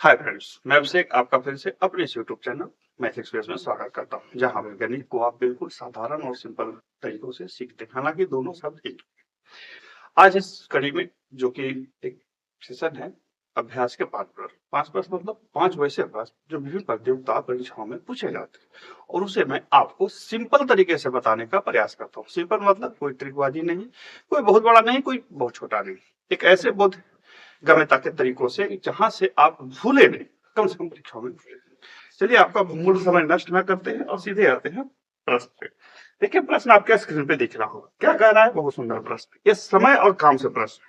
Hi friends, मैं अभिषेक आपका फिर से अपने इस यूट्यूब चैनल मैथ एक्सप्रेस में स्वागत करता हूं, जहां पर गणित को आप बिल्कुल साधारण और सिंपल तरीकों से सीखते हैं। हालांकि दोनों शब्द एक। आज इस कड़ी में जो कि एक सेशन है अभ्यास के 5 प्रश्न। 5 प्रश्न मतलब 5 वैसे प्रश्न जो विभिन्न प्रतियोगिता परीक्षाओं में पूछे जाते हैं और उसे मैं आपको सिंपल तरीके से बताने का प्रयास करता हूँ। सिंपल मतलब कोई ट्रिकबाजी नहीं, कोई बहुत बड़ा नहीं, कोई बहुत छोटा नहीं। एक ऐसे बोध गम्यता के तरीकों से जहां से आप भूले नहीं, कम से कम परीक्षाओं में भूले। चलिए आपका मूल समय नष्ट न करते हैं और सीधे आते हैं प्रश्न पे। देखिए प्रश्न आपके स्क्रीन पे दिख रहा होगा। क्या कह रहा है? बहुत सुंदर प्रश्न। ये समय और काम से प्रश्न।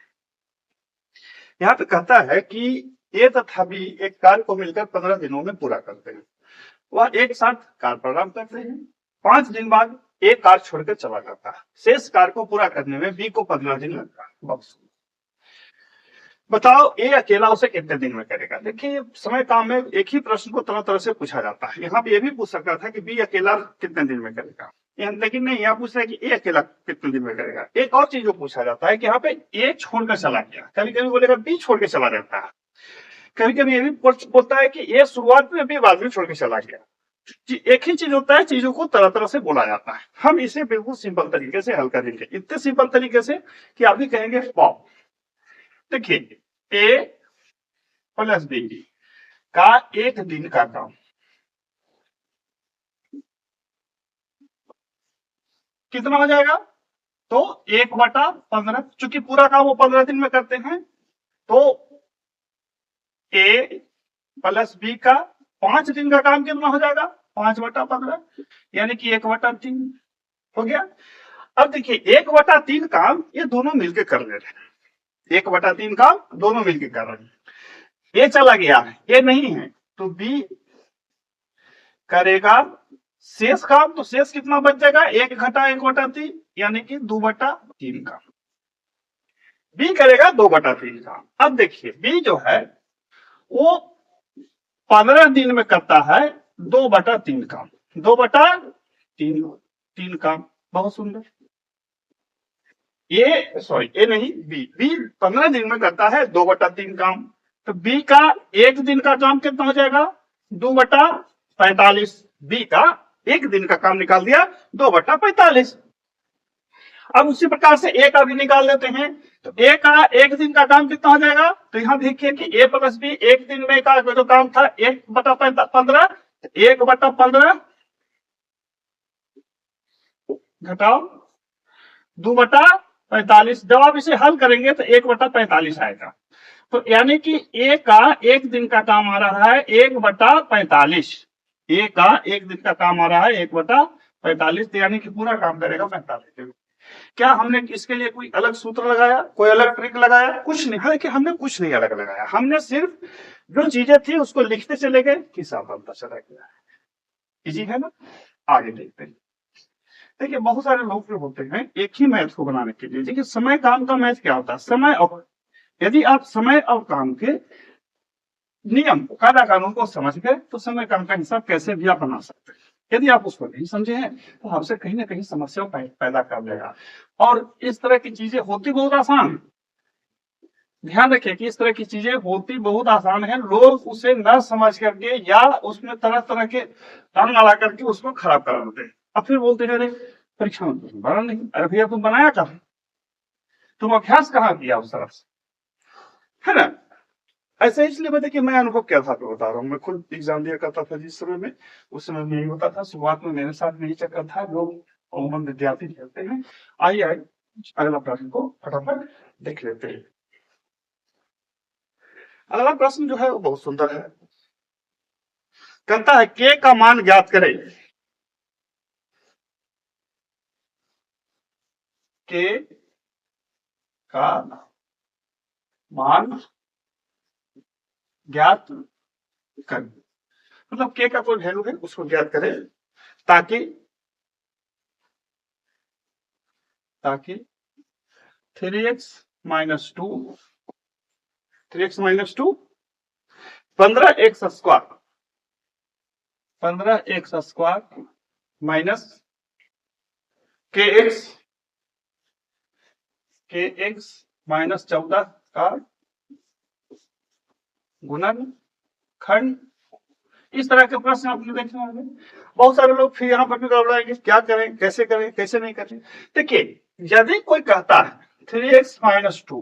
यहाँ पे कहता है कि ए तथा बी एक कार्य को मिलकर 15 दिनों में पूरा करते हैं। वह एक साथ कार्य प्रारंभ करते हैं। 5 दिन बाद एक कार्य छोड़कर चला जाता है। शेष कार्य को पूरा करने में बी को 15 दिन लगता है। बहुत बताओ ए अकेला उसे कितने दिन में करेगा। देखिए समय काम में एक ही प्रश्न को तरह तरह से पूछा जाता है। यहाँ पे ये भी पूछ सकता था कि बी अकेला कितने दिन में करेगा, लेकिन नहीं, यहाँ पूछ रहा है कि ए अकेला कितने दिन में करेगा। एक और चीज जो पूछा जाता है कि यहाँ पे ए छोड़कर चला गया, कभी कभी बोलेगा बी छोड़ के चला जाता है, कभी कभी ये भी बोलता है कि ए शुरुआत में बी बाद में छोड़ के चला गया। एक ही चीज होता है, चीजों को तरह तरह से बोला जाता है। हम इसे बिल्कुल सिंपल तरीके से हल करेंगे, इतने सिंपल तरीके से कि आप भी कहेंगे वाह। देखिए ए प्लस बी का एक दिन का काम कितना हो जाएगा? तो 1/15। चूंकि पूरा काम वो 15 दिन में करते हैं, तो ए प्लस बी का 5 दिन का काम कितना हो जाएगा? 5/15, यानी कि 1/3 हो गया। अब देखिए 1/3 काम ये दोनों मिलकर कर ले रहे हैं। 1/3 काम दोनों मिलकर कर रहे हैं। ये चला गया है, ये नहीं है, तो बी करेगा शेष काम। तो शेष कितना बच जाएगा? 1 घटा 1/3, यानी कि 2/3 का। बी करेगा 2/3 का। अब देखिए बी जो है वो 15 दिन में करता है 2/3 काम। 2/3 काम। बहुत सुंदर। ये नहीं, बी 15 दिन में करता है 2/3 काम। तो बी का एक दिन का काम कितना हो जाएगा? 2/45। बी का एक दिन का काम निकाल दिया 2/45। अब उसी प्रकार से ए का भी निकाल लेते हैं। तो ए का एक दिन का काम कितना हो जाएगा? तो यहां देखिए कि ए प्लस बी एक दिन में का जो काम था 1/15, 1/15 घटाओ 2/45। जब आप इसे हल करेंगे तो 1/45 आएगा। तो यानी कि ए का एक दिन का काम आ रहा है 1/45। ए का एक दिन का काम आ रहा है 1/45, यानी कि पूरा काम करेगा 45 दिन। क्या हमने इसके लिए कोई अलग सूत्र लगाया, कोई अलग ट्रिक लगाया? कुछ नहीं। हालांकि हमने कुछ नहीं अलग लगाया, हमने सिर्फ जो चीजें थी उसको लिखते चले गए, हिसाब बनता चला गया। इजी है ना? आगे देखते हैं। देखिए बहुत सारे लोग जो होते हैं एक ही मैथ को बनाने के लिए, देखिए समय काम का मैथ क्या होता है? समय और, यदि आप समय और काम के नियम कायदा कानून को समझ गए तो समय काम का हिसाब कैसे भी आप बना सकते हैं। यदि आप उसको नहीं समझे हैं तो आपसे कहीं ना कहीं समस्या पैदा कर देगा। और इस तरह की चीजें होती बहुत आसान, ध्यान रखिए कि इस तरह की चीजें होती बहुत आसान है। लोग उसे न समझ करके या उसमें तरह तरह के रंग लगा करके उसको खराब करा देते हैं। अब फिर बोलते हैं अरे परीक्षा में तुम बना नहीं। अरे भैया तुम बनाया कहा, तुम अभ्यास कहाँ किया उस तरफ से, है ना? ऐसे इसलिए मैं देखिए मैं अनुभव क्या था तो बता रहा हूँ। मैं खुद एग्जाम दिया करता था जिस समय में, उस समय में यही होता था। शुरुआत में मेरे साथ यही चक्कर था। लोग अमूमन विद्यार्थी खेलते हैं। आइए अगला प्रश्न को फटाफट देख लेते हैं। अगला प्रश्न जो है वो बहुत सुंदर है। कहता है के का मान ज्ञात करें। के का मान ज्ञात करें, मतलब के का कोई वैल्यू है उसको ज्ञात करें ताकि ताकि 3x minus 2 3x minus 2 15x square 15x square minus kx minus 14 का गुणन खंड। इस तरह के प्रश्न आपने देखे होंगे। बहुत सारे लोग फिर यहाँ पर भी घबराएंगे, क्या करें, कैसे नहीं करें। देखिए, यदि कोई कहता है 3x - 2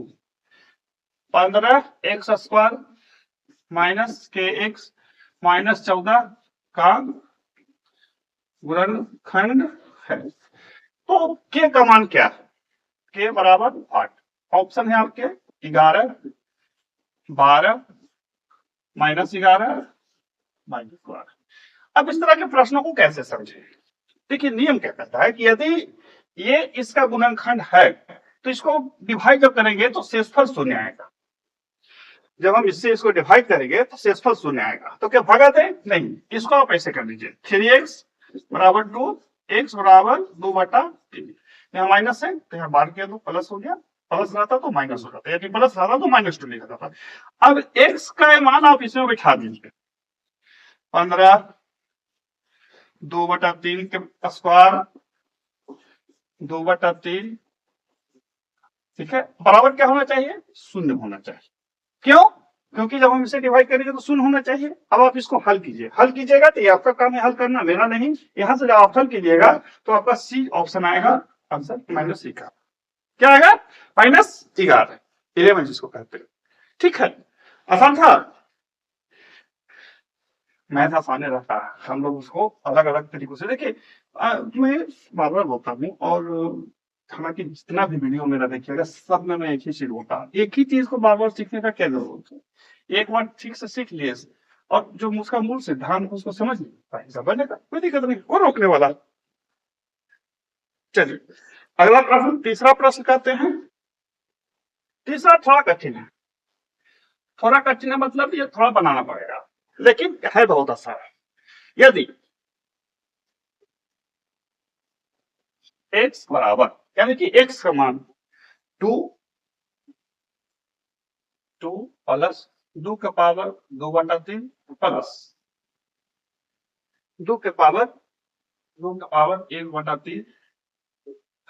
15x² माइनस kx -14 का गुणनखंड है, तो k का मान क्या है? k बराबर 8। ऑप्शन है आपके 11, 12, -11, -12। अब इस तरह के प्रश्नों को कैसे समझें? देखिए, नियम क्या कहता है कि यदि ये इसका गुणनखंड है तो इसको डिवाइड जब करेंगे तो शेषफल शून्य आएगा। जब हम इससे इसको डिवाइड करेंगे तो शेषफल शून्य आएगा। तो क्या भागा दें? नहीं, इसको आप ऐसे कर लीजिए 3x बराबर 2, x बराबर 2/3। यहाँ माइनस है तो यहाँ बाहर किया तो प्लस हो गया, प्लस रहता तो माइनस हो जाता, यदि प्लस रहता तो -2 लिखा जाता। अब x का मान आप इसमें बिठा दीजिए, 15 2/3 के स्क्वायर 2/3, ठीक है, बराबर क्या होना चाहिए? शून्य होना चाहिए। क्यों? क्योंकि जब हम इसे डिवाइड करेंगे तो शून्य होना चाहिए। अब आप इसको हल कीजिए, हल कीजिएगा तो ये आपका काम है हल करना, मेरा नहीं। यहां से जब आप हल कीजिएगा तो आपका सी ऑप्शन आएगा, आंसर -11। क्या आएगा? -11 जिसको कहते हैं। ठीक है, आसान था। मैथ आसानी रहता है, हम लोग उसको अलग अलग तरीकों से। देखिए, मैं बार बार बोलता हूँ, और हालांकि जितना भी वीडियो मेरा देखिएगा सब में मैं एक ही चीज बोलता हूँ, एक ही चीज को बार बार सीखने का क्या जरूरत है? एक बार ठीक से सीख लिए और जो उसका मूल सिद्धांत है उसको समझ लिया, बनेगा, कोई दिक्कत नहीं, कौन रोकने वाला। चलिए अगला प्रश्न, तीसरा प्रश्न करते हैं। तीसरा थोड़ा कठिन है, थोड़ा कठिन है मतलब ये थोड़ा बनाना पड़ेगा, लेकिन है बहुत आसान। यदि x बराबर, यानी कि x का मान 2 प्लस 2 के पावर 2/3 प्लस 2 के पावर 1/3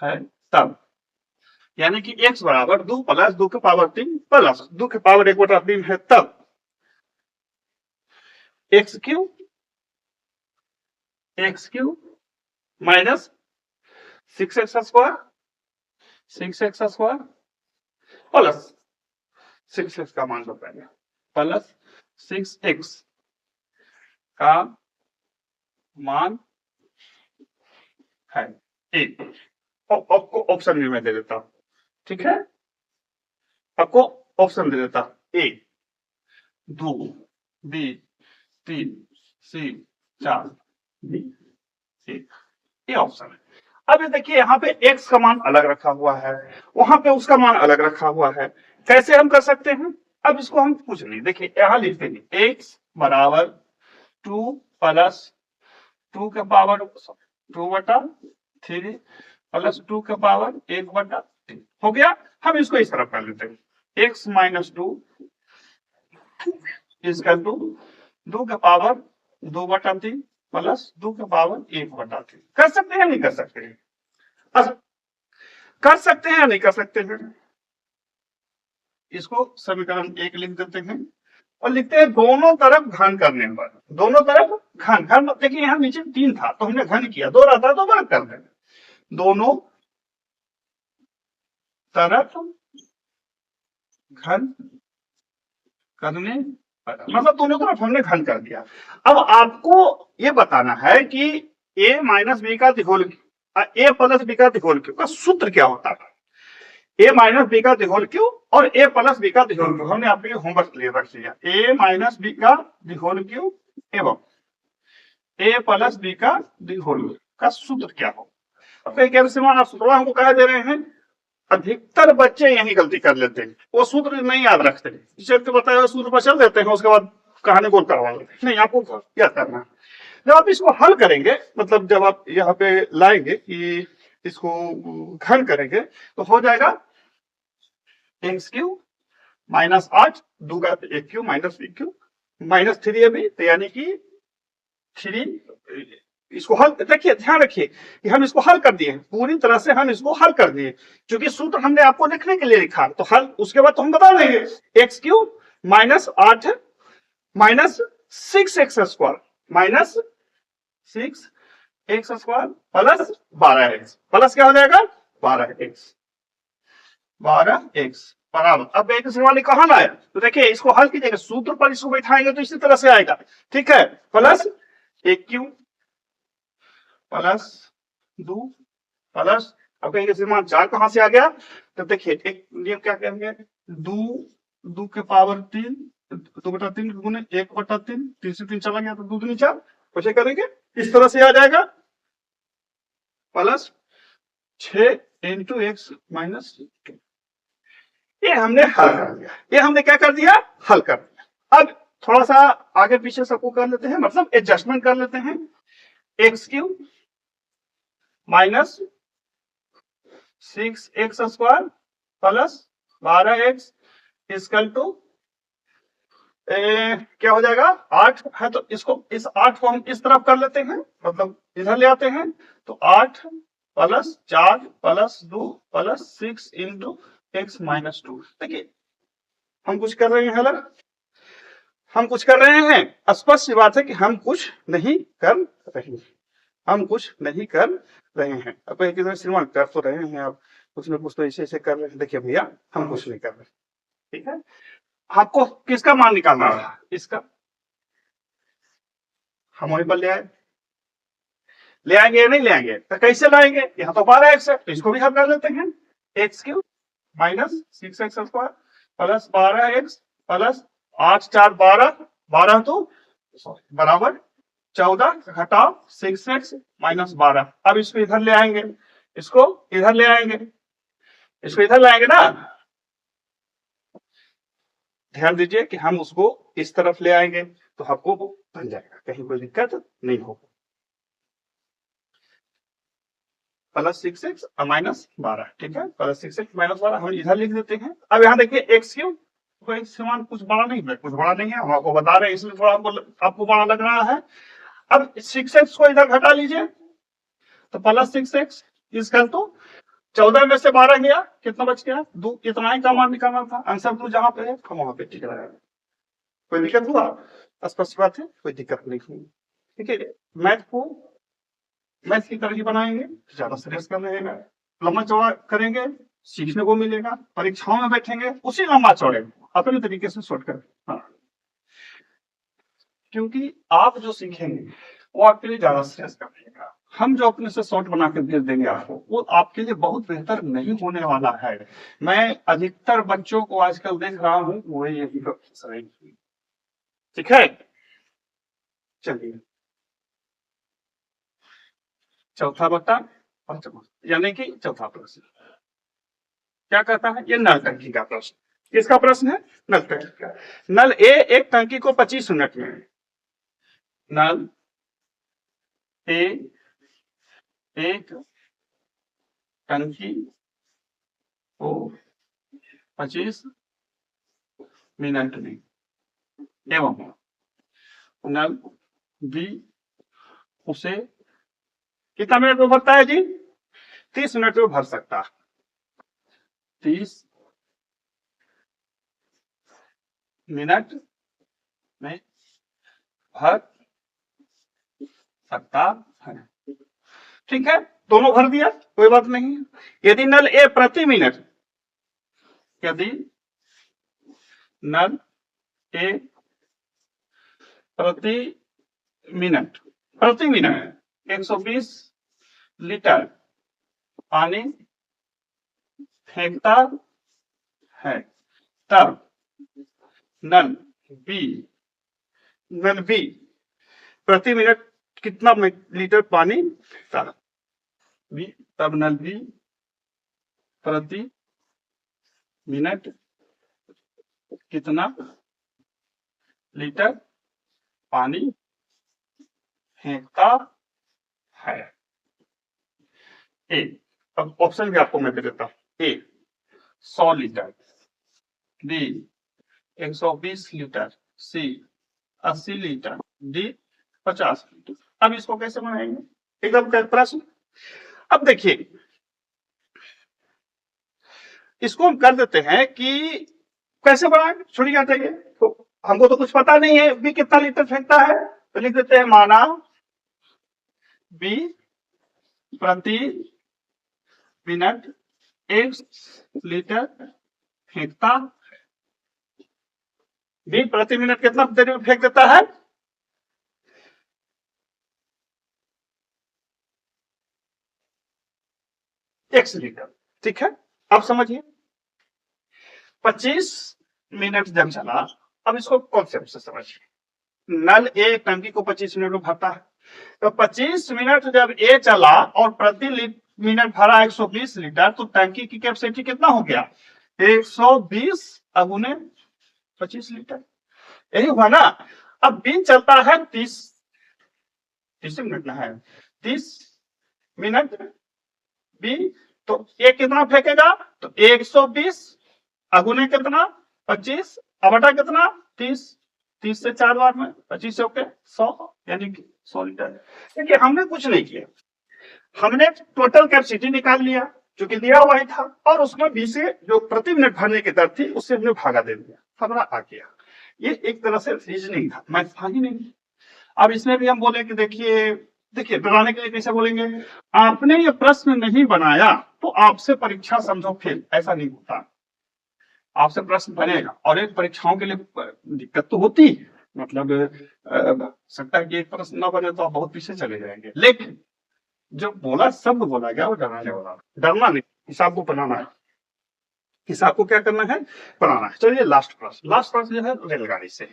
है, तब यानी कि x बराबर 2 प्लस 2 के पावर 3 प्लस 2 के पावर 1/3 है, तब x cube minus 6x² plus 6x का मान बताएंगे, प्लस 6x का मान है 1। आपको ऑप्शन भी मैं दे देता हूं, ठीक है, आपको ऑप्शन दे देता, A 2, B 3, C 4, D 1, ये ऑप्शन है। अब ये देखिए, यहाँ पे x का मान अलग रखा हुआ है, वहां पे उसका मान अलग रखा हुआ है, कैसे हम कर सकते हैं? अब इसको हम कुछ नहीं, देखिए यहां लिखते हैं x बराबर 2 प्लस 2 के पावर 2/3 प्लस 2 के पावर 1/3 हो गया। हम इसको इस तरफ कर लेते हैं, x - 2 इक्वल टू 2 के पावर 2/3 प्लस 2 के पावर 1/3। कर सकते हैं नहीं कर सकते हैं? कर सकते हैं या नहीं कर सकते हैं? इसको समीकरण 1 लिख देते हैं और लिखते हैं दोनों तरफ घन करने पर, दोनों तरफ घन देखिए यहाँ नीचे 3 था तो हमने घन किया, 2 रहता तो वर्ग कर देंगे, दोनों तरफ घन करने, मतलब दोनों तरफ हमने घन कर दिया। अब आपको ये बताना है कि a - b का दिघोल, a + b का दिघोल क्यों का सूत्र क्या होता है? a - b का दिघोल क्यों और a + b का दिघोल क्यों, हमने आपके लिए होमवर्क लिए रख लिया। a - b का दिघोल क्यों एवं a + b का दिघोल का सूत्र क्या हो। अब कई सूत्र हमको कह दे रहे हैं, अधिकतर बच्चे यही गलती कर लेते हैं, वो सूत्र नहीं याद रखते, टीचर को बताया सूत्र पर चल देते हैं, उसके बाद कहानी बोल करवा लेते हैं। नहीं, आपको क्या करना है, जब आप इसको हल करेंगे, मतलब जब आप यहाँ पे लाएंगे कि इसको घन करेंगे तो हो जाएगा x³ -8 2 का 1³ माइनस b³ -3 है भी, तो यानी कि 3। इसको हल, देखिए ध्यान रखिए कि हम इसको हल कर दिए, पूरी तरह से हम इसको हल कर दिए, क्योंकि सूत्र हमने आपको लिखने के लिए लिखा, तो हल उसके बाद तो हम बता देंगे x³ -8 6x² minus 6x² plus 12x plus क्या हो जाएगा 12x बराबर। अब एक वाले कहां लाए तो देखिए इसको हल कीजिएगा, सूत्र पर इसको बैठाएंगे तो इसी तरह से आएगा, ठीक है। प्लस 1 प्लस 2 प्लस, अब कहेंगे श्रीमान 4 कहां से आ गया, तो देखिए एक नियम क्या कहेंगे, 2 के पावर 3 2/3 गुने 1/3 3 से 3 चला गया तो 2 दूनी 4, कैसे करेंगे इस तरह से आ जाएगा प्लस 6 इंटू x माइनस 2। ये हमने हल कर दिया, ये हमने क्या कर दिया हल कर दिया। अब थोड़ा सा आगे पीछे सबको कर लेते हैं, मतलब एडजस्टमेंट कर लेते हैं। x³ minus 6x² plus 12x equal to क्या हो जाएगा 8 है, तो इसको इस 8 को हम इस तरफ कर लेते हैं, मतलब इधर ले आते हैं, तो 8 plus 4 plus 2 plus 6 into x minus 2। देखिए हम कुछ कर रहे हैं हल, हम कुछ कर रहे हैं, स्पष्ट सी बात है कि हम कुछ नहीं कर रहे हैं, हम कुछ नहीं कर रहे हैं। अब किसी श्रीमान कर तो रहे हैं, आप कुछ न कुछ तो ऐसे ऐसे कर रहे हैं। देखिए भैया हम कुछ नहीं कर रहे, ठीक है। आपको किसका मान निकालना है, इसका हम वहीं पर ले आए, ले आएंगे या नहीं ले आएंगे, तो कैसे लाएंगे, यहाँ तो 12x है तो इसको भी हल कर लेते हैं। x³ minus 6x² plus 12x plus 8 4 12 तो बराबर 14 घटाओ 6x माइनस 12। अब इसको इधर ले आएंगे, इसको इधर ले आएंगे, इसको इधर लाएंगे ना, ध्यान दीजिए कि हम उसको इस तरफ ले आएंगे तो आपको बन जाएगा, कहीं कोई दिक्कत नहीं होगी। प्लस 6x माइनस 12, ठीक है, प्लस 6x माइनस 12 हम इधर लिख देते हैं। अब यहाँ देखिए x³ कोई समान कुछ बड़ा नहीं है, कुछ बड़ा नहीं है, हम आपको बता रहे हैं इसलिए थोड़ा आपको बड़ा लग रहा है। अब 6x को इधर घटा लीजिए तो प्लस 6x इक्वल टू 14 में से 12 गया, कितना बच गया 2, इतना ही का मान निकालना था, आंसर 2 जहां पे है हम वहां पे ठीक रहेगा। कोई दिक्कत हुआ, स्पष्ट बात है, कोई दिक्कत नहीं हुई, ठीक है। मैथ को मैथ की तरह ही बनाएंगे, ज्यादा सीरियस कर रहेगा, लंबा चौड़ा करेंगे, सीखने को मिलेगा, परीक्षाओं में बैठेंगे उसी लंबा चौड़े अपने तरीके से शॉर्ट करें। हाँ, क्योंकि आप जो सीखेंगे वो आपके लिए ज्यादा सीरियस कर रहेगा, हम जो अपने से शॉर्ट बना के भेज देंगे आपको वो आपके लिए बहुत बेहतर नहीं होने वाला है। मैं अधिकतर बच्चों को आजकल देख रहा हूँ वो यही प्रोफेसर है, ठीक है। चलिए चौथा बट्टा पंचमा, यानी कि चौथा प्रश्न क्या कहता है, ये नल टंकी का प्रश्न। किसका प्रश्न है, नल टंकी का। नल ए एक टंकी को 25 मिनट में, नल ए एक टंकी को 25 मिनट में एवं नल बी उसे कितना मिनट में भरता है जी, 30 मिनट में भर सकता है, 30 मिनट में भर सकता है, ठीक है। दोनों भर दिया, कोई बात नहीं। यदि नल ए प्रति मिनट, यदि नल ए प्रति मिनट 120 लीटर पानी फेंकता है, तब नल बी प्रति मिनट कितना लीटर पानी फेंकता है, तब नल बी प्रति मिनट कितना लीटर पानी फेंकता है। ए, अब ऑप्शन भी आपको मैं दे देता हूं, ए 100 लीटर, बी 120 लीटर, सी 80 लीटर, डी 50 लीटर। अब इसको कैसे बनाएंगे, एकदम प्रश्न। अब देखिए इसको हम कर देते हैं कि कैसे बनाएंगे, छोड़िए हटाइए, तो हमको तो कुछ पता नहीं है बी कितना लीटर फेंकता है, तो लिख देते हैं माना बी प्रति मिनट 1 लीटर फेंकता। बी प्रति मिनट कितना देर में फेंक देता है? 1 लीटर। ठीक है, अब समझिए 25 मिनट जब चला, अब इसको कॉन्सेप्ट से समझिए। नल ए टंकी को 25 मिनट में भरता है, तो 25 मिनट जब ए चला और प्रति मिनट भरा 120 लीटर, तो टंकी की कैपेसिटी कितना हो गया? 120 अगुने 25 लीटर, यही हुआ ना। अब बिन चलता है 30 मिनट ना है, 30 मिनट बी, तो ए कितना फेंकेगा? तो 120 अगुने कितना? 25 बटा कितना? 30 से 4 बार में 25 से होके 100, यानी कि 100 लीटर। देखिए हमने कुछ नहीं किया, हमने टोटल कैपेसिटी निकाल लिया जो कि दिया हुआ ही था, और उसमें 20 से जो प्रति मिनट भरने की दर थी उससे हमने भागा दे दिया, हमारा आ गया। ये एक तरह से रीजनिंग था, मैथ था ही नहीं। अब इसमें भी हम बोले कि देखिए बनाने के लिए कैसे बोलेंगे, आपने ये प्रश्न नहीं बनाया तो आपसे परीक्षा समझो फेल, ऐसा नहीं होता। आपसे प्रश्न बनेगा, और एक परीक्षाओं के लिए दिक्कत तो होती है, मतलब सकता है कि एक प्रश्न न बने तो आप बहुत पीछे चले जाएंगे, लेकिन जो बोला शब्द बोला गया वो डराने वाला, डरना नहीं, हिसाब को बनाना है। हिसाब को क्या करना है? बनाना है। चलिए लास्ट प्रश्न जो है रेलगाड़ी से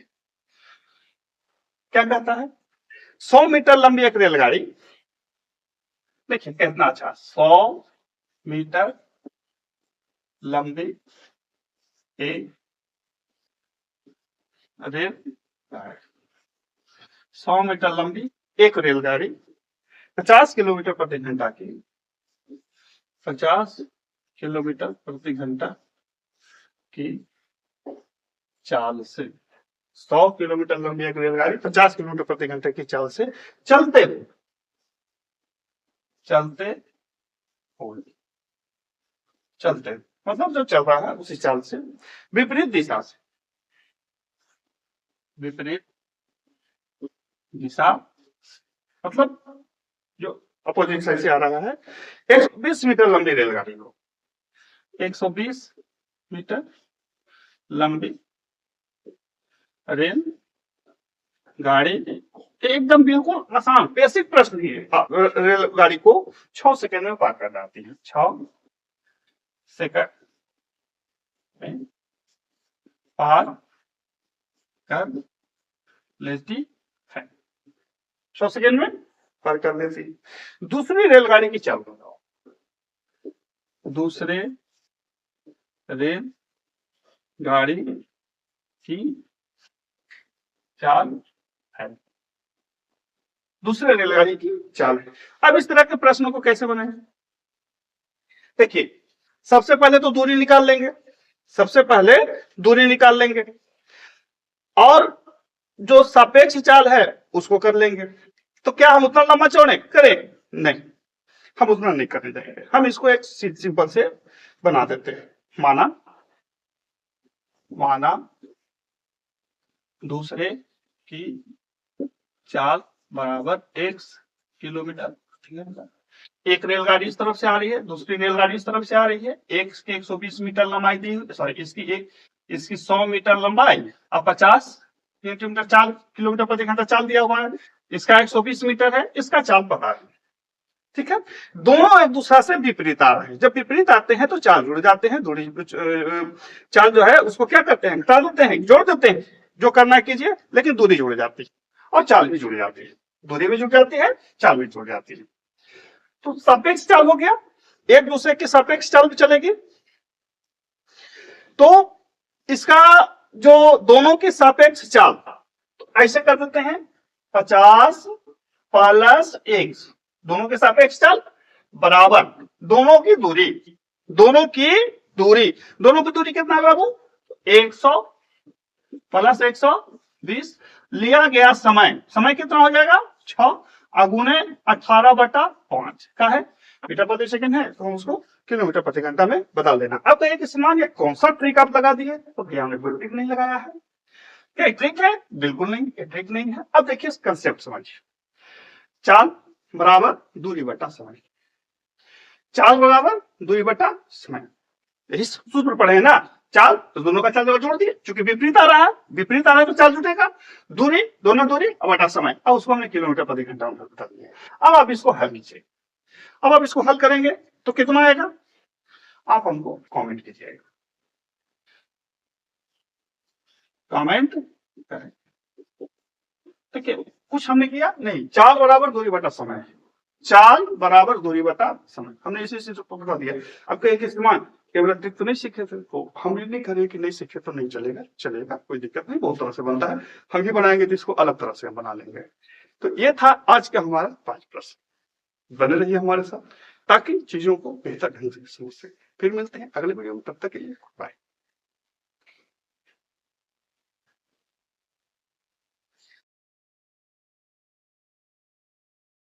क्या कहता है? 100 मीटर लंबी एक रेलगाड़ी, देखिए कितना अच्छा, 100 मीटर लंबी एक रेलगाड़ी, 100 मीटर लंबी एक रेलगाड़ी 50 किलोमीटर प्रति घंटा की 50 किलोमीटर प्रति घंटा की चाल से, 100 किलोमीटर लंबी एक रेलगाड़ी 50 किलोमीटर प्रति घंटे की चाल से चलते मतलब जो चल रहा है उसी चाल से विपरीत दिशा मतलब जो अपोजिट साइड से आ रहा है। 120 मीटर लंबी रेलगाड़ी को, 120 मीटर लंबी रेल गाड़ी, एकदम बिल्कुल आसान बेसिक प्रश्न ही है। रेलगाड़ी को 6 सेकंड में पार कर जाती है, 6 सेकंड में पार कर लेती है, 6 सेकंड में पार कर लेती। दूसरी रेलगाड़ी की चाल बताओ, दूसरे रेलगाड़ी की चाल है, दूसरे रेलगाड़ी की चाल है। अब इस तरह के प्रश्नों को कैसे बनाएं? देखिए सबसे पहले तो दूरी निकाल लेंगे, और जो सापेक्ष चाल है उसको कर लेंगे। तो क्या हम उतना लंबा चौड़े करें? नहीं, हम उतना नहीं करने देंगे, हम इसको एक सिंपल से बना देते हैं। माना दूसरे की चाल बराबर 1 किलोमीटर, एक रेलगाड़ी इस तरफ से आ रही है, दूसरी रेलगाड़ी इस तरफ से आ रही है, एक की 120 मीटर लंबाई दी, सॉरी इसकी 100 मीटर लंबाई और 50 किलोमीटर प्रति घंटा चाल दिया हुआ है, इसका 120 मीटर है, इसका चाल पता है। ठीक है, दोनों एक दूसरे से विपरीत आ रहे हैं, जब विपरीत आते हैं तो चाल जुड़ जाते हैं, चाल जो है उसको क्या करते हैं? हटा देते हैं, जोड़ देते हैं, जो करना कीजिए, लेकिन दूरी जुड़ जाती है और चाल भी जुड़ जाती है, दूरी भी जुड़ जाती है, चाल भी जुड़ जाती है। तो सापेक्ष चाल हो गया, एक दूसरे के सापेक्ष चाल भी चलेगी। तो इसका जो दोनों की सापेक्ष चाल, तो ऐसे कर देते हैं 50 प्लस 1, दोनों के सापेक्ष चाल बराबर दोनों की दूरी कितना है बाबू? 100 प्लस 120, लिया गया समय कितना हो जाएगा? 6 अगुने 18/5 का है, मीटर प्रति सेकंड है, तो हम उसको किलोमीटर प्रति घंटा में बदल देना। अब तो एक समान ये कौन सा ट्रिक आप लगा दिए? तो हमने कोई ट्रिक नहीं लगाया है, क्या ट्रिक है? बिल्कुल नहीं, ये ट्रिक नहीं है। अब देखिए कंसेप्ट समझिए, चाल बराबर दूरी बटा समय, चाल बराबर दूरी बटा समय, यही सूत्र पढ़े हैं ना। चाल तो दोनों का चाल जगह जोड़ दिए, चूंकि विपरीत आ रहा है, विपरीत आ रहा है तो चाल जुटेगा, दूरी दोनों दूरी और बटा समय, अब उसको हमने किलोमीटर प्रति घंटा में बता दिया। अब आप इसको हल कीजिए, अब आप इसको हल करेंगे तो कितना आएगा, आप हमको कमेंट कीजिएगा, कमेंट करें। देखिए कुछ हमने किया नहीं, चाल बराबर दूरी बटा समय, चाल बराबर दूरी बटा समय, हमने इसी चीज को बता दिया। अब कहीं किस मान केवल ट्रिक तो नहीं सीखे थे, तो हम ये नहीं करें कि नहीं सीखे तो नहीं चलेगा, चलेगा, कोई दिक्कत नहीं, बहुत तरह से बनता है, हम भी बनाएंगे तो इसको अलग तरह से हम बना लेंगे। तो ये था आज का हमारा 5 प्रश्न, बने रहिए हमारे साथ ताकि चीजों को बेहतर ढंग से समझ सके। फिर मिलते हैं अगले वीडियो में, तब तक के लिए बाय।